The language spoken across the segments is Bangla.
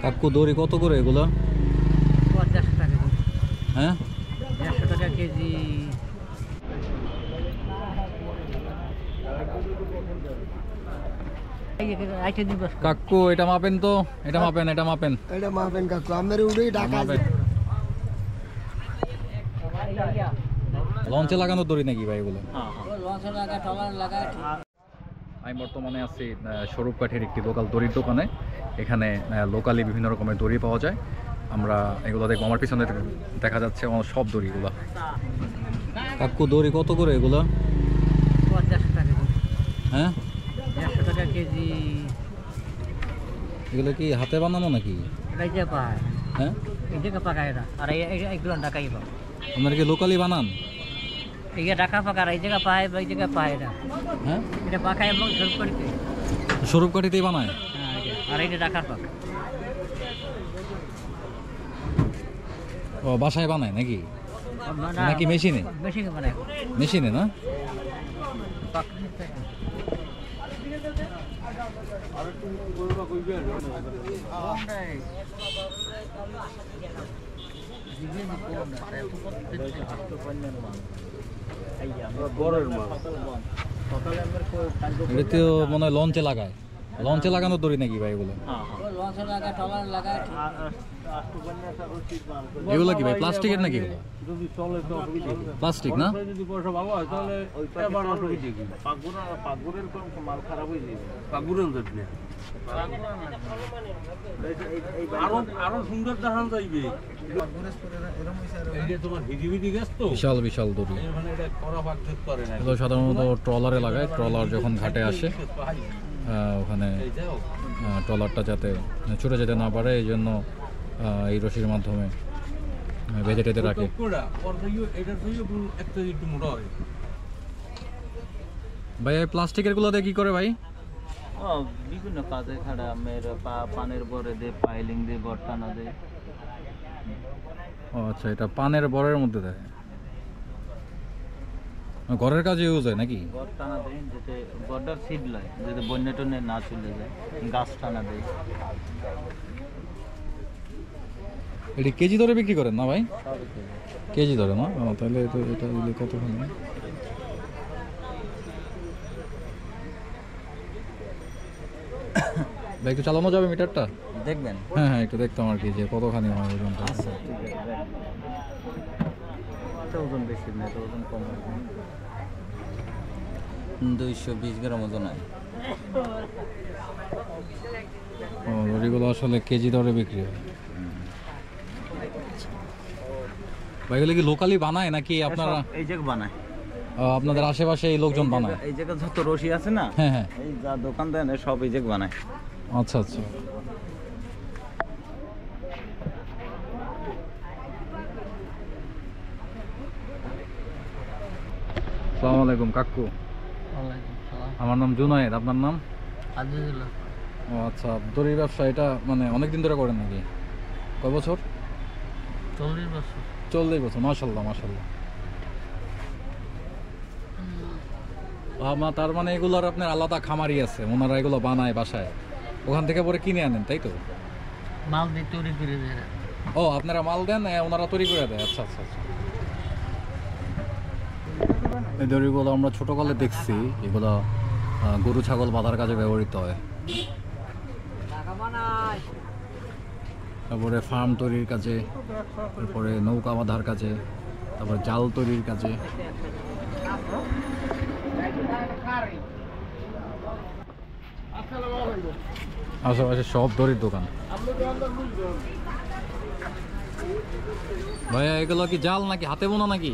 কাকু দড়ি কত করে এগুলো? 50 টাকা। হ্যাঁ 150 টাকা কেজি। কাকু এটা মাপেন তো, এটা মাপেন, এটা মাপেন, এটা মাপেন কাকু আমার উড়ে ঢাকা লঞ্চে লাগানো দড়ি নাকি ভাই এগুলো? লঞ্চে লাগা টলার লাগা। আমি বর্তমানে আছি স্বরূপকাঠির একটি লোকাল দড়ির দোকানে। এখানে লোকালি বিভিন্ন রকমের দড়ি পাওয়া যায়। আমরা এগুলো দেখবো। আমার পিছনে দেখা যাচ্ছে আমার সব দড়িগুলো। কাকু দড়ি কত করে এগুলো? 50 টাকা। হ্যাঁ 150 টাকা কেজি। এগুলো কি হাতে বানানো নাকি? এই যে পায়। হ্যাঁ এই যে পাকায় না। আর এইগুলো ঢাকাই পাবো। আপনারা কি লোকালি বানান? এই যে ঢাকা পাকা, এই জায়গা পায়, এই জায়গা পায় না। হ্যাঁ এটা পাকায় এবং সব করতে। স্বরূপকাঠিতেই বানায়? হ্যাঁ আর এইটা ঢাকার পাকা। ও বাসায় বানায় নাকি? নাকি মেশিনে? মেশিনে বানায়। মেশিনে না? এটা তো মনে হয় লঞ্চে লাগায়। লঞ্চে লাগানো দড়ি নাকি ভাই এগুলো? লঞ্চে লাগা টলার লাগা। এগুলো কি ভাই প্লাস্টিকের নাকি? প্লাস্টিক না? বিশাল বিশাল দড়ি। এগুলো সাধারণত ট্রলারে লাগায়। ট্রলার যখন ঘাটে আসে ওখানে ট্রলারটা যাতে ছুটে যেতে না পারে এই জন্য এই রশির মাধ্যমে বেঁধে টেঁধে রাখে। ভাই এই প্লাস্টিকের গুলো দিয়ে কি করে ভাই? বিভিন্ন কাজে খাড়া পানের বরে দে, পাইলিং দে, গড়টানা দে। ও আচ্ছা, এটা পানের বরের মধ্যে দেয়। ঘরের কাজে ইউজ হয় নাকি? গড় টানা দেয় যাতে গড়টার সিড লয়, যাতে বন্যা টন্যা না চলে যায়। গাছ টানা দেয়। এটি কেজি ধরে বিক্রি করেন না ভাই? কেজি ধরে না? তাহলে এটা দিলে কতখানি? ভাই একটু চালানো যাবে মিটারটা? দেখবেন? হ্যাঁ হ্যাঁ একটু দেখতাম আর কি যে কতখানি হয় ওজনটা। আচ্ছা ঠিক আছে। ওজন বেশি না, ওজন কম হয়। 220 গ্রাম ওজন হয়। ও দড়িগুলো আসলে কেজি দরে বিক্রি হয়। ভাই এগুলো কি লোকালি বানায় নাকি আপনারা? এই জায়গা বানায়। আপনাদের আশেপাশে এই লোকজন বানায়? এই জায়গা যত রশি আছে না, হ্যাঁ হ্যাঁ, এই যা দোকান দেন সব এই জায়গা বানায়। আচ্ছা আচ্ছা। আসসালামু আলাইকুম কাকু। আমার নাম জুনায়েদ, আপনার নাম? আজিজুল্লাহ। ও আচ্ছা, দড়ির ব্যবসা এটা মানে অনেকদিন ধরে করেন নাকি? কয় বছর? 40 বছর। 40 বছর, মাশাআল্লাহ মাশাআল্লাহ। তার মানে এগুলোর আপনার আলাদা খামারি আছে, ওনারা এগুলো বানায় বাসায়, ওখান থেকে পরে কিনে আনেন তাই তো? মাল দিয়ে তৈরি করে দেয়। ও আপনারা মাল দেন, ওনারা তৈরি করে দেয়। আচ্ছা আচ্ছা আচ্ছা। এই দড়িগুলো আমরা ছোটকালে দেখছি, এগুলো গরু ছাগল বাঁধার কাজে ব্যবহৃত হয়। তারপরে ফার্ম তৈরির কাজে, তারপরে নৌকা বাঁধার কাজে, তারপরে জাল তৈরির কাজে। আশেপাশে সব দড়ির দোকান। ভাইয়া এগুলো কি জাল নাকি হাতে বোনা নাকি?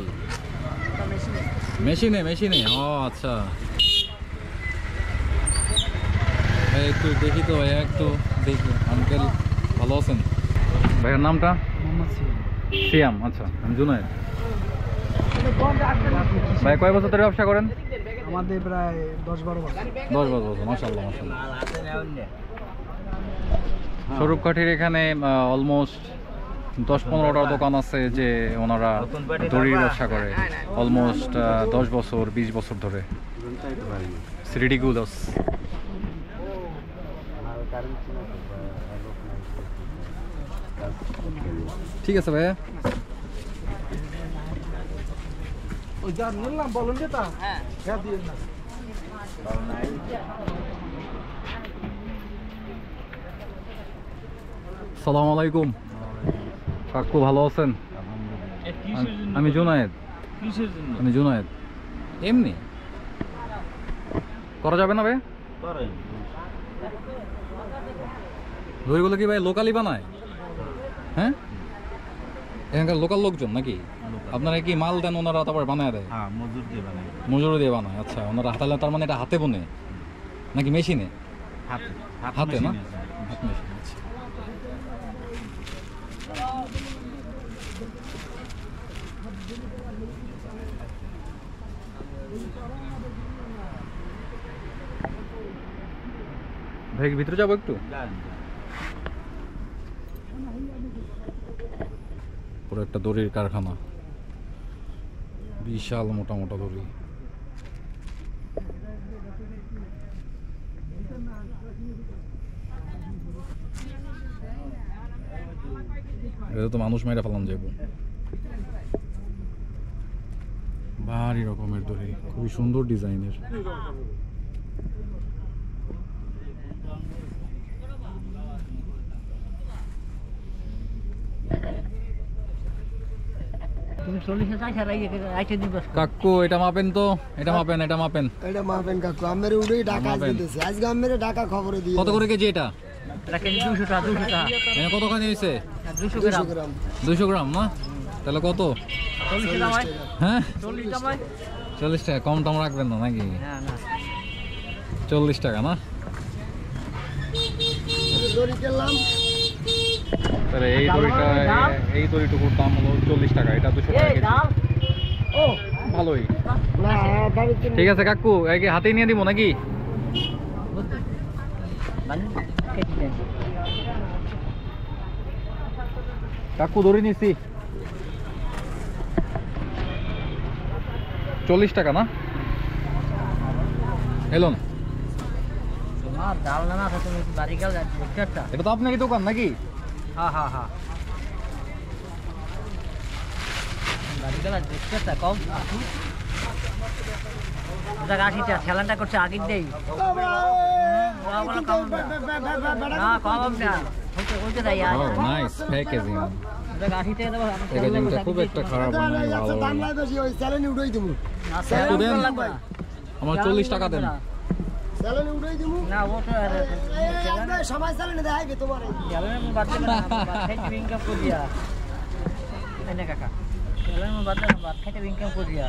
মেশিনে মেশিনে। ও আচ্ছা, একটু দেখি তো ভাইয়া, একটু দেখি। আঙ্কেল ভালো আছেন? ভাইয়ের নামটা? সিয়াম। আচ্ছা, আমি জুনায়েদ। ভাই কয় বছর ধরে ব্যবসা করেন? আমাদের প্রায় 10-12 বছর। 10-12 বছর, মাশাআল্লাহ মাশাআল্লাহ। স্বরূপকাঠির এখানে অলমোস্ট 10-15টা দোকান আছে যে ওনারা দড়ির ব্যবসা করে অলমোস্ট 10 বছর 20 বছর ধরে। রিডিকুলাস। ঠিক আছে ভাইয়া। ওই যা নিলাম বলুন যে তা হ্যাঁ দিয়ে না সালাম আলাইকুম কাকু, ভালো আছেন? আমি জুনায়েদ। কিসের জন্য আমি জুনায়েদ। এমনি করা যাবে না ভাই? করেন দড়িগুলো কি ভাই লোকালি বানায়? হ্যাঁ, এখানকার লোকাল লোকজন নাকি? আপনারা কি মাল দেন, ওনারা তারপর বানায় দেয়? হ্যাঁ, মজুর দিয়ে বানাই। মজুরি দিয়ে বানায়। আচ্ছা, ওনারা হাতালে, তার মানে এটা হাতে বোনে নাকি মেশিনে? হাতে হাতে না? মেশিনে আছে। হাত মেশিন। আচ্ছা। ভাই ভিতরে যাবো একটু? যান। পুরো একটা দড়ির কারখানা, বিশাল মোটা মোটা দড়ি। এটা তো মানুষ মেরে ফেলাম যাবো। ভারী রকমের দড়ি, খুবই সুন্দর ডিজাইনের। তুমি 40 টাকা রাইতে দিবস কাকু এটা মাপেন তো, এটা মাপেন, এটা মাপেন। এটা মাপেন কাকু, আমের উড়েই ঢাকা মাপেন। দিতেছে আজকে আমের ঢাকা খবরে দিয়ে কত করে কেজি এটা? রাখে 200 টাকা 200 টাকা এটা কতখানি হয়েছে? 200 200 গ্রাম গ্রাম 200 গ্রাম না? তাহলে কত? 40 টাকা হয় হ্যাঁ 40 টাকা হয় 40 টাকা। কম টম রাখবেন না নাকি? না না 40 টাকা না? দড়ি কিনলাম তাহলে এই দড়িটা, এই দড়িটুকুর দাম হলো 40 টাকা। এটা 200 টাকা এই কেজি। ডাল ও ভালোই। না দাড়ি কিনলাম ঠিক আছে কাকু, এই কি হাতেই নিয়ে দিব নাকি? বানি কেটে দেন কাকু ধরে নিছি 40 টাকা না? এলন, তোমার ডাল না আছে তুমি বাড়ি গেল দেখতে এটা তো আপনারই দোকান নাকি? হ্যাঁ হ্যাঁ হ্যাঁ বাড়ি গেল দেখতে কম ওটা গাছিটা ঠেলানটা করছে আগের দেই না কম না ওইটা তাই আর ও নাইস প্যাকেজিং। ওটা গাছিটা দেবো প্যাকেজিংটা খুব একটা খারাপ দাম নয়, লাগে ভালো। দাম লাগে বেশি ওই স্যালানি উড়াই দিমু কাকু দেন, আমার 40 টাকা দেন। স্যালানি উড়াই দিমু না ও তো এই সময় স্যালানি দেখাইবে তোমার চ্যালেঞ্জ বাদ দে না খাইতে ইনকাম করিয়া এনে কাকা চ্যালেঞ্জ বাদ দে না বাদ খাইতে ইনকাম করিয়া